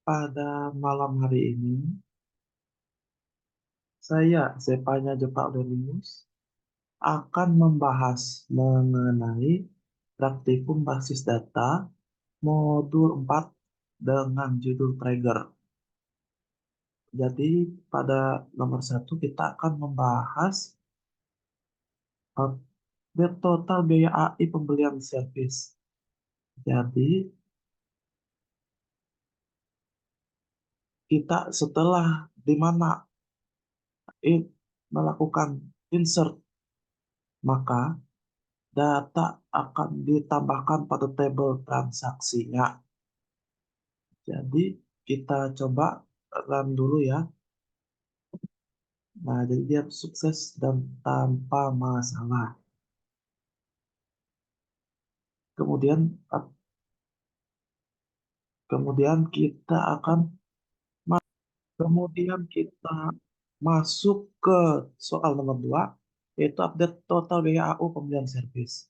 Pada malam hari ini, saya, Zepanya Jepak Aurelius, akan membahas mengenai praktikum basis data modul 4 dengan judul trigger. Jadi, pada nomor 1 kita akan membahas total biaya AI pembelian servis. Jadi, kita setelah di mana melakukan insert, maka data akan ditambahkan pada tabel transaksinya. Jadi kita coba run dulu ya. Nah, jadi dia sukses dan tanpa masalah. Kemudian kemudian kita akan kemudian kita masuk ke soal nomor 2, yaitu update total biaya AU pembelian servis.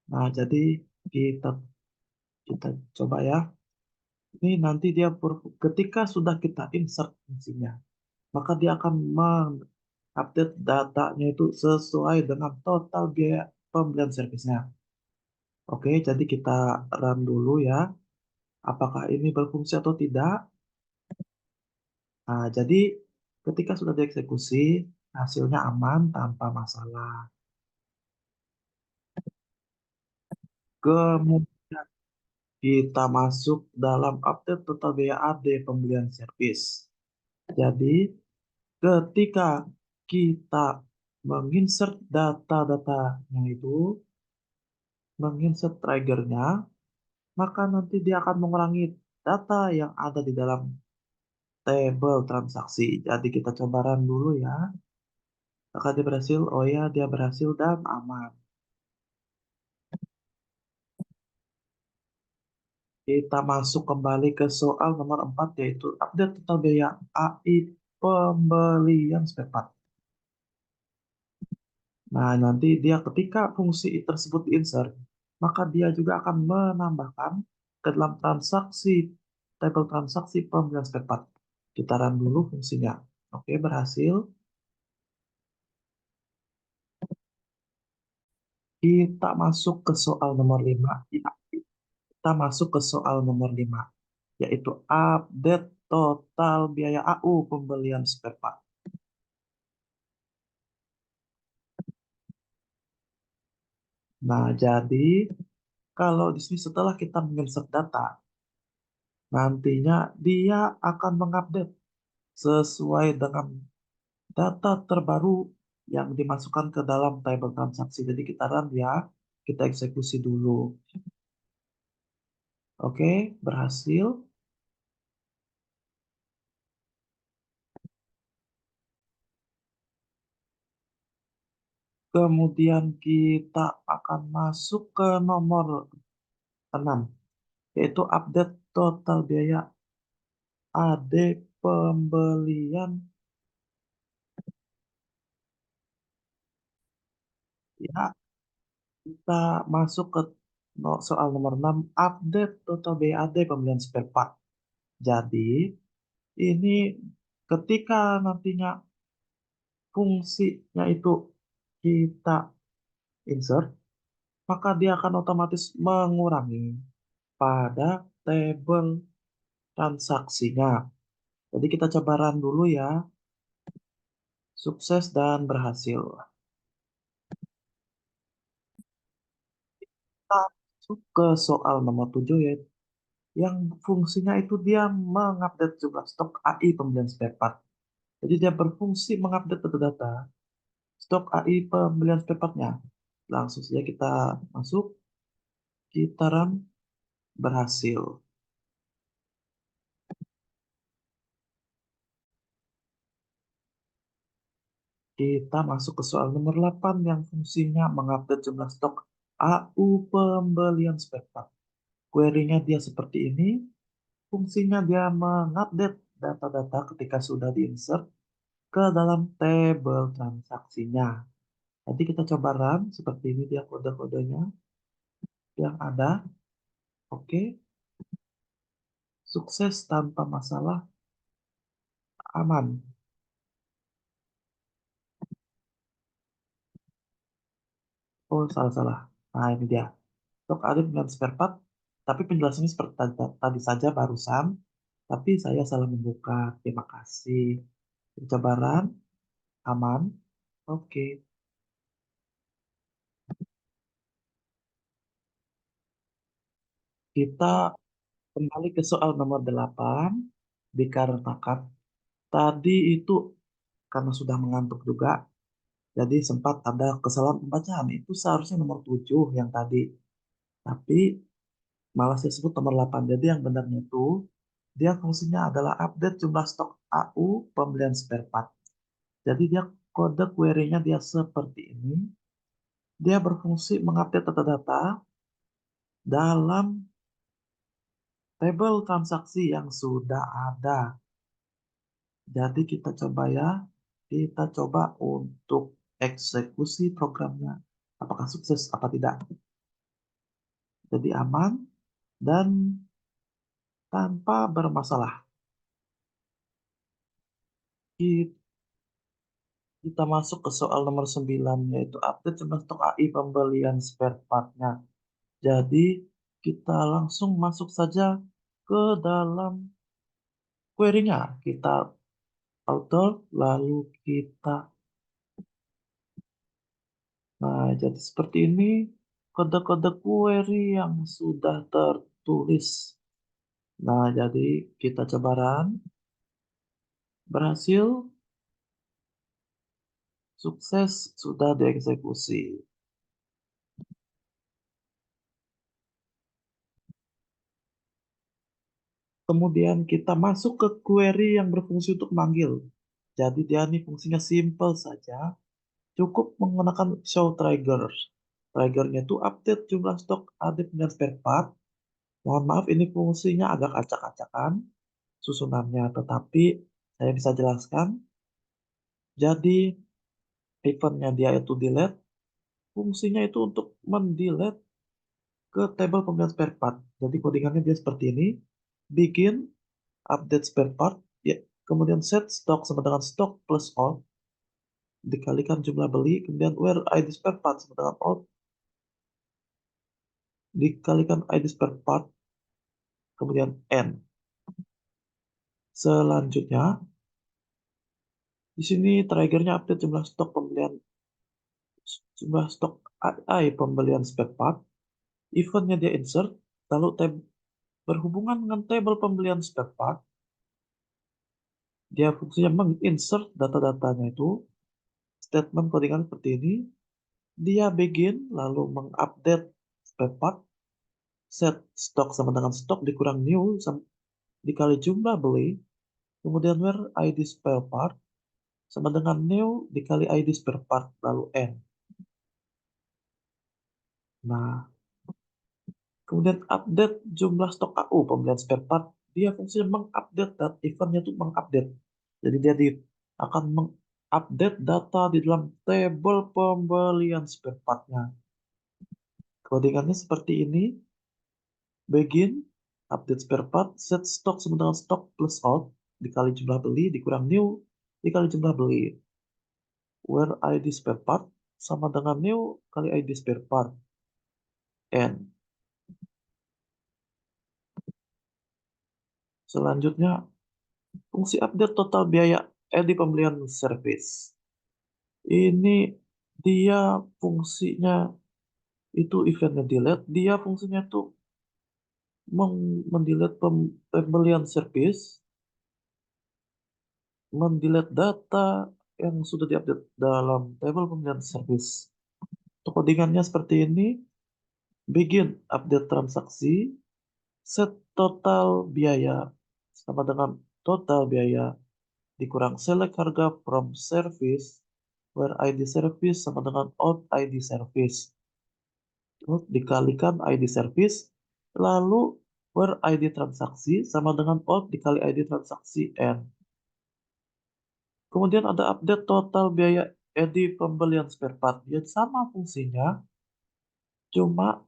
Nah, jadi kita kita coba ya. Ini nanti dia ketika sudah kita insert fungsinya, maka dia akan mengupdate datanya itu sesuai dengan total biaya pembelian servisnya. Oke, jadi kita run dulu ya. Apakah ini berfungsi atau tidak? Nah, jadi ketika sudah dieksekusi, hasilnya aman tanpa masalah. Kemudian kita masuk dalam update total biaya AD pembelian servis. Jadi ketika kita menginsert data-datanya itu, menginsert triggernya, maka nanti dia akan mengurangi data yang ada di dalam tabel transaksi. Jadi kita coba run dulu ya. Apakah dia berhasil? Oh ya, dia berhasil dan aman. Kita masuk kembali ke soal nomor 4, yaitu update total biaya AI pembelian spare part. Nah, nanti dia ketika fungsi tersebut insert, maka dia juga akan menambahkan ke dalam tabel transaksi pembelian spare part. Kita run dulu fungsinya. Oke, berhasil. Kita masuk ke soal nomor 5. Ya, kita masuk ke soal nomor 5, yaitu update total biaya AU pembelian spare part. Nah, jadi kalau di sini setelah kita menginsert data, nantinya dia akan mengupdate sesuai dengan data terbaru yang dimasukkan ke dalam tabel transaksi. Jadi kita run ya, kita eksekusi dulu. Oke, berhasil. Kemudian kita akan masuk ke nomor 6, yaitu update total biaya AD pembelian. Ya, kita masuk ke soal nomor 6, update total biaya AD pembelian spare part. Jadi, ini ketika nantinya fungsinya itu kita insert, maka dia akan otomatis mengurangi pada tabel transaksinya. Jadi kita coba run dulu ya. Sukses dan berhasil. Kita masuk ke soal nomor 7, yaitu yang fungsinya itu dia mengupdate jumlah stok AI pembelian spare part. Jadi dia berfungsi mengupdate data stok AI pembelian spare partnya. Langsung saja kita masuk, kita run, berhasil. Kita masuk ke soal nomor 8 yang fungsinya mengupdate jumlah stok AU pembelian spare part. Query-nya dia seperti ini. Fungsinya dia mengupdate data-data ketika sudah diinsert ke dalam tabel transaksinya. Nanti kita coba run, seperti ini dia kode-kodenya yang ada. Oke, Sukses tanpa masalah, aman. Oh, salah-salah. Nah, ini dia. Stok ada dengan spare part, tapi penjelasannya seperti tadi saja barusan, tapi saya salah membuka. Terima kasih. Penjabaran, aman. Oke, kita kembali ke soal nomor 8. Dikarenakan tadi itu karena sudah mengantuk juga, jadi sempat ada kesalahan pembacaan. Itu seharusnya nomor 7 yang tadi. Tapi malah saya sebut nomor 8. Jadi yang benarnya itu, dia fungsinya adalah update jumlah stok AU pembelian spare part. Jadi dia kode query-nya dia seperti ini. Dia berfungsi mengupdate data-data dalam tabel transaksi yang sudah ada. Jadi kita coba ya, kita coba untuk eksekusi programnya. Apakah sukses apa tidak? Jadi aman dan tanpa bermasalah. Kita masuk ke soal nomor 9, yaitu update jumlah stok AI pembelian spare part-nya. Jadi kita langsung masuk saja ke dalam query-nya. Kita author, lalu kita. Nah, jadi seperti ini kode-kode query yang sudah tertulis. Nah, jadi kita coba run. Berhasil, sukses, sudah dieksekusi. Kemudian kita masuk ke query yang berfungsi untuk manggil. Jadi dia ini fungsinya simple saja. Cukup menggunakan show trigger. Triggernya itu update jumlah stok added dan spare part. Mohon maaf ini fungsinya agak acak-acakan susunannya, tetapi saya bisa jelaskan. Jadi eventnya dia itu delete. Fungsinya itu untuk mendelete ke table pembelian spare part. Jadi codingannya dia seperti ini. Begin update spare part. Ya, kemudian set stock sama dengan stock plus all dikalikan jumlah beli, kemudian where ID spare part sama dengan all dikalikan ID spare part, kemudian N. Selanjutnya, di sini triggernya update jumlah stok AI pembelian spare part. Eventnya dia insert, lalu berhubungan dengan table pembelian spare part. Dia fungsinya menginsert data-datanya itu. Statement codingan seperti ini. Dia begin, lalu mengupdate spare part. Set stok sama dengan stok dikurang new dikali jumlah beli. Kemudian where ID spare part sama dengan new dikali ID spare part lalu N. Nah, kemudian update jumlah stok AU pembelian spare part. Dia fungsinya mengupdate dan eventnya itu mengupdate. Jadi dia akan mengupdate data di dalam table pembelian spare partnya. Codingannya seperti ini. Begin, update spare part, set stock sama dengan stock plus out dikali jumlah beli dikurang new dikali jumlah beli. Where ID spare part sama dengan new kali ID spare part. N. Selanjutnya, fungsi update total biaya di pembelian service. Ini dia fungsinya itu eventnya delete. Dia fungsinya itu mendelete pembelian service, mendelete data yang sudah diupdate dalam table pembelian service. Untuk codingannya seperti ini. Begin update transaksi, set total biaya sama dengan total biaya dikurang select harga from service where ID service sama dengan out ID service. Terus dikalikan ID service lalu where ID transaksi sama dengan out dikali ID transaksi N. Kemudian ada update total biaya edi pembelian spare part. Dia sama fungsinya, cuma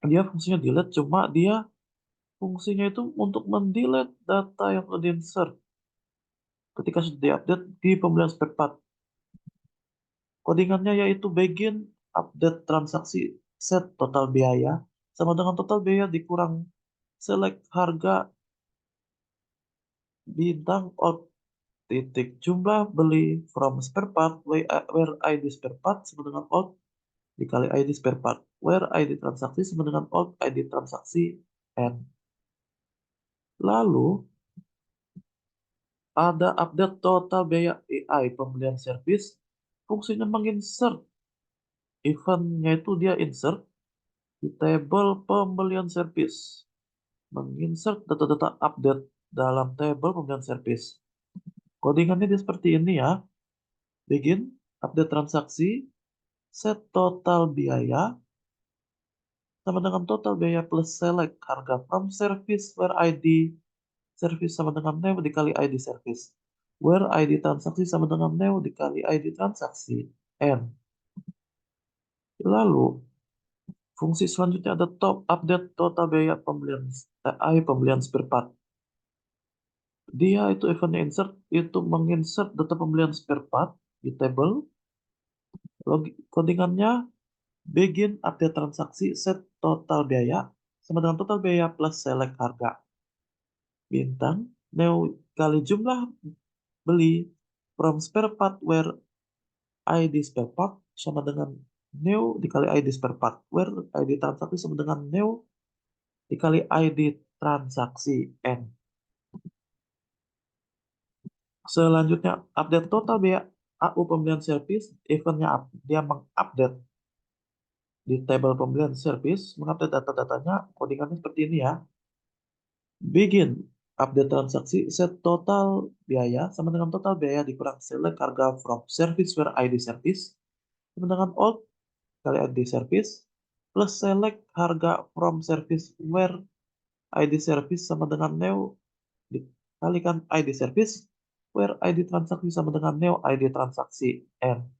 dia fungsinya delete, cuma dia Fungsinya itu untuk mendelete data yang sudah di-insert ketika sudah diupdate di pembelian spare part. Codingannya yaitu begin update transaksi set total biaya sama dengan total biaya dikurang select harga bintang out titik jumlah beli from spare part where ID spare part sama dengan out dikali ID spare part where ID transaksi sama dengan out ID transaksi N. Lalu ada update total biaya AI pembelian service. Fungsinya menginsert eventnya itu dia insert di table pembelian service. Menginsert data-data update dalam table pembelian service. Codingannya dia seperti ini ya. Begin update transaksi set total biaya sama dengan total biaya plus select harga from service where ID service sama dengan new dikali ID service. Where ID transaksi sama dengan new dikali ID transaksi N. Lalu fungsi selanjutnya ada top update total biaya pembelian pembelian spare part. Dia itu eventnya insert itu menginsert data pembelian spare part di table. Codingannya begin update transaksi set total biaya sama dengan total biaya plus select harga bintang new kali jumlah beli from spare part where ID spare part sama dengan new dikali ID spare part where ID transaksi sama dengan new dikali ID transaksi N. Selanjutnya update total biaya AU pembelian service eventnya dia mengupdate di table pembelian service mengupdate data-datanya codingannya seperti ini ya. Begin update transaksi set total biaya sama dengan total biaya dikurang select harga from service where ID service sama dengan old kali ID service plus select harga from service where ID service sama dengan new dikalikan ID service where ID transaksi sama dengan new ID transaksi N.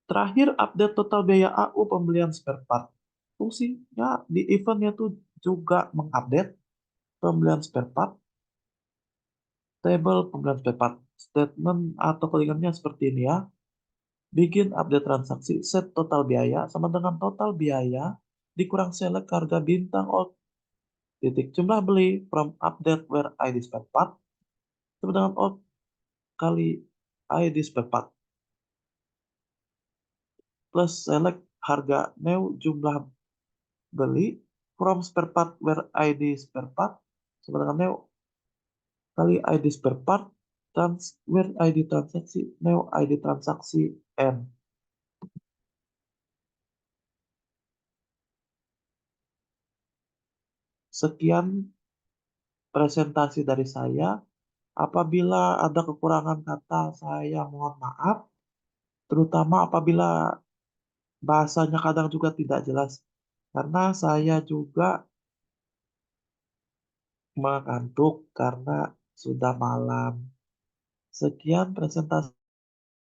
Terakhir update total biaya AU pembelian spare part. Fungsinya di eventnya tuh juga mengupdate pembelian spare part, table pembelian spare part. Statement atau kalimatnya seperti ini ya. Bikin update transaksi set total biaya sama dengan total biaya dikurang select harga bintang out titik jumlah beli from update where ID spare part sama dengan out kali ID spare part plus select harga new jumlah beli from spare part where ID spare part sama dengan new kali ID spare part where ID transaksi new ID transaksi N. Sekian presentasi dari saya. Apabila ada kekurangan kata, saya mohon maaf, terutama apabila bahasanya kadang juga tidak jelas, karena saya juga mengantuk karena sudah malam. Sekian presentasi.